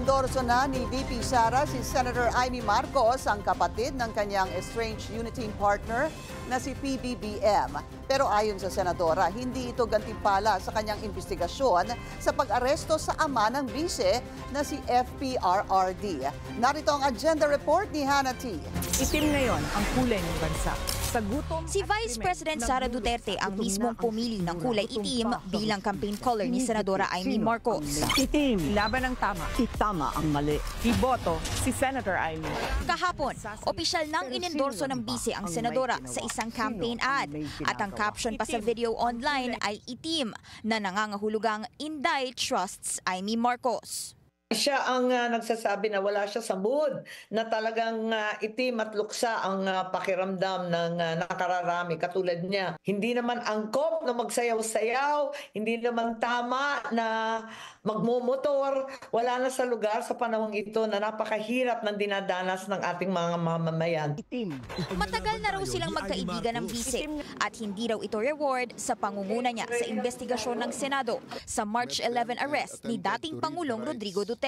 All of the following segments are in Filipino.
Inendorso na ni VP Sara si Senator Amy Marcos, ang kapatid ng kanyang estranged unity partner na si PBBM. Pero ayon sa senadora, hindi ito gantimpala sa kanyang investigasyon sa pag-aresto sa ama ng bise na si FPRRD. Narito ang agenda report ni Hannah T. Itim ngayon ang kulay ng bansa. Si Vice President Sara Duterte ang mismong pumili ng kulay itim bilang campaign color ni Senadora Amy Marcos. Itim, laban ng tama. Itama ang mali. Iboto si Senator Amy. Kahapon, opisyal nang inendorso ng bise ang senadora sa isang campaign ad. At ang caption pa sa video online ay itim na nangangahulugang Inday trusts Amy Marcos. Siya ang nagsasabi na wala siya sa mood, na talagang itim at luksa ang pakiramdam ng nakararami katulad niya. Hindi naman angkop na magsayaw-sayaw, hindi naman tama na magmumotor. Wala na sa lugar sa panahong ito na napakahirap ng dinadanas ng ating mga mamamayan. Matagal na raw silang magkaibigan ng bise at hindi raw ito reward sa pangunguna niya sa investigasyon ng Senado sa March 11 arrest ni dating Pangulong Rodrigo Duterte.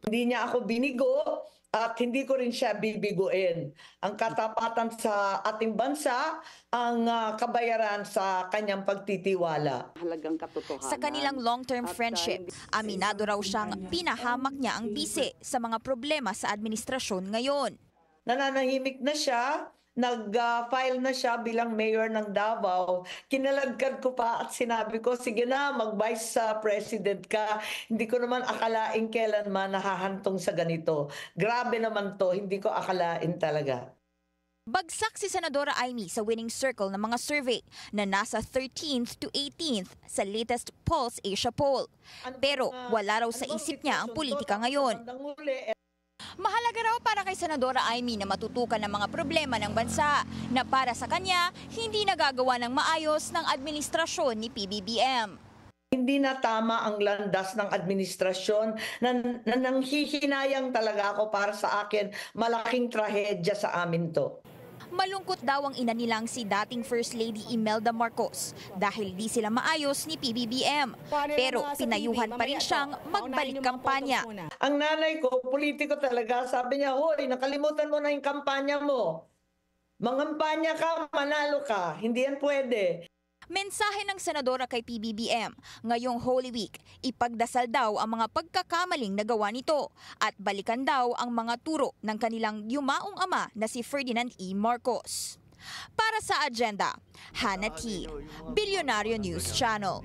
Hindi niya ako binigo at hindi ko rin siya bibiguin. Ang katapatan sa ating bansa, ang kabayaran sa kanyang pagtitiwala. Sa kanilang long-term friendship, aminado raw siyang pinahamak niya ang bise sa mga problema sa administrasyon ngayon. Nananahimik na siya. Nag-file na siya bilang mayor ng Davao. Kinalagkad ko pa at sinabi ko, sige na, mag-vice president ka. Hindi ko naman akalain kailanman nahahantong sa ganito. Grabe naman to, hindi ko akalain talaga. Bagsak si Senadora Amy sa winning circle ng mga survey na nasa 13th to 18th sa latest Pulse Asia poll. Pero wala raw sa isip niya ang politika ngayon. Mahalaga raw para kay Senadora Amy na matutukan ang mga problema ng bansa na para sa kanya hindi nagagawa ng maayos ng administrasyon ni PBBM. Hindi na tama ang landas ng administrasyon na nanghihinayang talaga ako. Para sa akin, malaking trahedya sa amin to. Malungkot daw ang ina nilang si dating First Lady Imelda Marcos dahil di sila maayos ni PBBM. Pero pinayuhan pa rin siyang magbalik kampanya. Ang nanay ko, politiko talaga, sabi niya, hoy, nakalimutan mo na yung kampanya mo. Mangampanya ka, manalo ka. Hindi yan pwede. Mensahe ng senadora kay PBBM, ngayong Holy Week, ipagdasal daw ang mga pagkakamaling nagawa nito at balikan daw ang mga turo ng kanilang yumaong ama na si Ferdinand E. Marcos. Para sa agenda, Hannah T. Bilyonaryo News Channel.